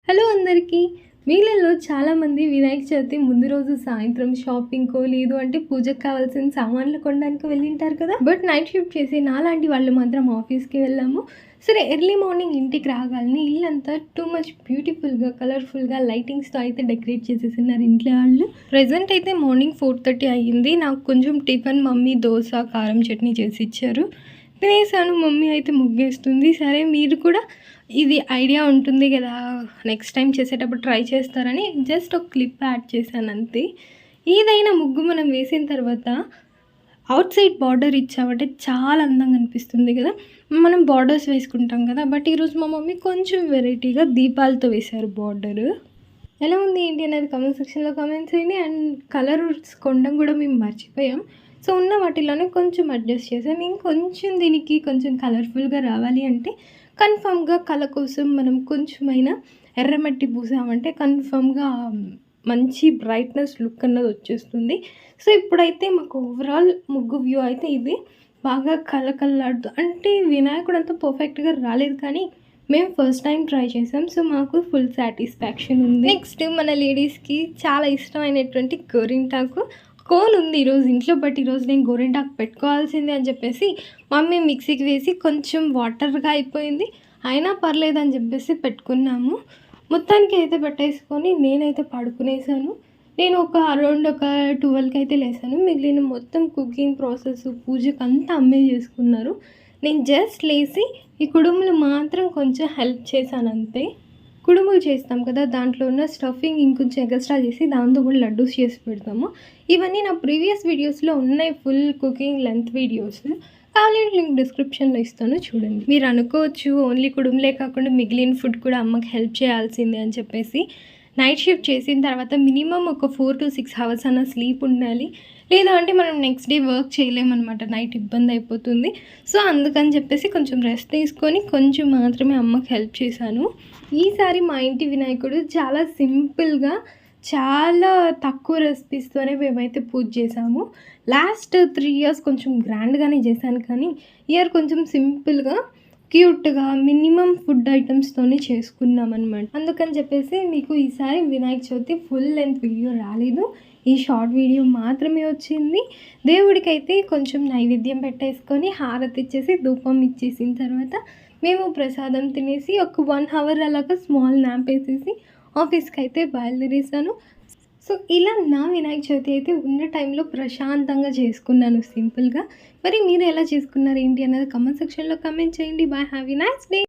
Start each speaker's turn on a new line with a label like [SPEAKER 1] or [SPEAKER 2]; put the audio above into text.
[SPEAKER 1] Hello అందరికీ. మీలలో చాలామంది వినాయక చవితి ముందు రోజు సాయంత్రం షాపింగ్‌కో లేదు అంటే పూజకు కావాల్సిన సామాన్లు కొనడానికి వెళ్ళింటారు కదా! బట్ నైట్ షిఫ్ట్ చేసి నాలాంటి వాళ్ళు మాత్రం ఆఫీస్‌కి వెళ్ళాము. సరే ఎర్లీ మార్నింగ్ ఇంటికి రాగానే ఇల్లంతా టూ మచ్ బ్యూటిఫుల్‌గా, కలర్‌ఫుల్‌గా లైటింగ్స్‌తో అయితే డెకరేట్ చేసేసున్నారు ఇంట్లో వాళ్ళు. ప్రెజెంట్ అయితే మార్నింగ్ 4:30 అయ్యింది. నాకు కొంచెం టిఫిన్ మమ్మీ దోస, కారం చట్నీ చేసి ఇచ్చారు. తినేసాను. మమ్మీ అయితే ముగ్గేస్తుంది. సరే మీరు కూడా ఇది ఐడియా ఉంటుంది కదా! నెక్స్ట్ టైం చేసేటప్పుడు ట్రై చేస్తారని జస్ట్ ఒక క్లిప్ యాడ్ చేశాను అంతే. ఏదైనా ముగ్గు మనం వేసిన తర్వాత ఔట్ సైడ్ బార్డర్ ఇచ్చామంటే చాలా అందంగా అనిపిస్తుంది కదా! మనం బార్డర్స్ వేసుకుంటాం కదా! బట్ ఈరోజు మా మమ్మీ కొంచెం వెరైటీగా దీపాలతో వేశారు బార్డరు. ఎలా ఉంది ఏంటి అనేది కామెంట్ సెక్షన్‌లో కామెంట్ చేయండి. అండ్ కలర్స్ కొనడం కూడా మేము మర్చిపోయాం. సో, ఉన్న వాటిలోనే కొంచెం అడ్జస్ట్ చేసాం. ఇంకొంచెం దీనికి కొంచెం కలర్‌ఫుల్‌గా రావాలి అంటే కన్ఫర్మ్‌గా కళ కోసం మనం కొంచెమైనా ఎర్రమట్టి పూసామంటే కన్ఫర్మ్‌గా మంచి బ్రైట్‌నెస్ లుక్ అన్నది వచ్చేస్తుంది. సో, ఇప్పుడైతే మాకు ఓవరాల్ ముగ్గు వ్యూ అయితే ఇది. బాగా కళకళలాడుతూ అంటే వినాయకుడు అంత పర్ఫెక్ట్‌గా రాలేదు కానీ మేము ఫస్ట్ టైం ట్రై చేసాం. సో, మాకు ఫుల్ సాటిస్ఫాక్షన్ ఉంది. నెక్స్ట్ మన లేడీస్‌కి చాలా ఇష్టమైనటువంటి గోరింటాకు. కోన్ ఉంది ఈరోజు ఇంట్లో. బట్ ఈరోజు నేను గోరింటాకు పెట్టుకోవాల్సిందే అని చెప్పేసి మమ్మీ మిక్సీకి వేసి కొంచెం వాటర్‌గా అయిపోయింది. అయినా పర్లేదని చెప్పేసి పెట్టుకున్నాము. మొత్తానికి అయితే పెట్టేసుకొని నేనైతే పడుకునేసాను. నేను ఒక అరౌండ్ ఒక 12కి అయితే లేసాను. మిగిలిన మొత్తం కుకింగ్ ప్రాసెస్, పూజకంతా అమ్మే చేసుకున్నారు. నేను జస్ట్ లేసి ఈ కుడుములు మాత్రం కొంచెం హెల్ప్ చేశాను అంతే. కుడుములు చేస్తాం కదా! దాంట్లో ఉన్న స్టఫింగ్ ఇంకొంచెం ఎక్స్ట్రా చేసి దాంతో కూడా లడ్డూస్ చేసి పెడతాము. ఇవన్నీ నా ప్రీవియస్ వీడియోస్‌లో ఉన్నాయి, ఫుల్ కుకింగ్ లెంత్ వీడియోస్. కావాలంటే లింక్ డిస్క్రిప్షన్‌లో ఇస్తాను చూడండి. మీరు అనుకోవచ్చు ఓన్లీ కుడుములే కాకుండా మిగిలిన ఫుడ్ కూడా అమ్మకి హెల్ప్ చేయాల్సిందే అని చెప్పేసి. నైట్ షిఫ్ట్ చేసిన తర్వాత మినిమమ్ ఒక 4-6 అవర్స్ అన్న స్లీప్ ఉండాలి. లేదా అంటే మనం నెక్స్ట్ డే వర్క్ చేయలేమనమాట. నైట్ ఇబ్బంది అయిపోతుంది. సో, అందుకని చెప్పేసి కొంచెం రెస్ట్ తీసుకొని కొంచెం మాత్రమే అమ్మకి హెల్ప్ చేశాను. ఈసారి మా ఇంటి వినాయకుడు చాలా సింపుల్‌గా, చాలా తక్కువ రెసిపీస్తోనే మేమైతే పూజ చేసాము. లాస్ట్ 3 ఇయర్స్ కొంచెం గ్రాండ్‌గానే చేశాను కానీ ఇయర్ కొంచెం సింపుల్‌గా, క్యూట్‌గా మినిమమ్ ఫుడ్ ఐటమ్స్తోనే చేసుకున్నామనమాట. అందుకని చెప్పేసి మీకు ఈసారి Vinayaka Chavithi full length video రాలేదు. ఈ షార్ట్ వీడియో మాత్రమే వచ్చింది. దేవుడికైతే కొంచెం నైవేద్యం పెట్టేసుకొని హారతి ఇచ్చేసి ధూపం ఇచ్చేసిన తర్వాత మేము ప్రసాదం తినేసి ఒక 1 అవర్ అలాగా స్మాల్ న్యాప్ వేసేసి ఆఫీస్‌కి అయితే బయలుదేరేసాను. సో, ఇలా నా వినాయక చవితి అయితే ఉన్న టైంలో ప్రశాంతంగా చేసుకున్నాను సింపుల్‌గా. మరి మీరు ఎలా చేసుకున్నారు ఏంటి అన్నది కామెంట్ సెక్షన్‌లో కామెంట్ చేయండి. By. Have a nice day.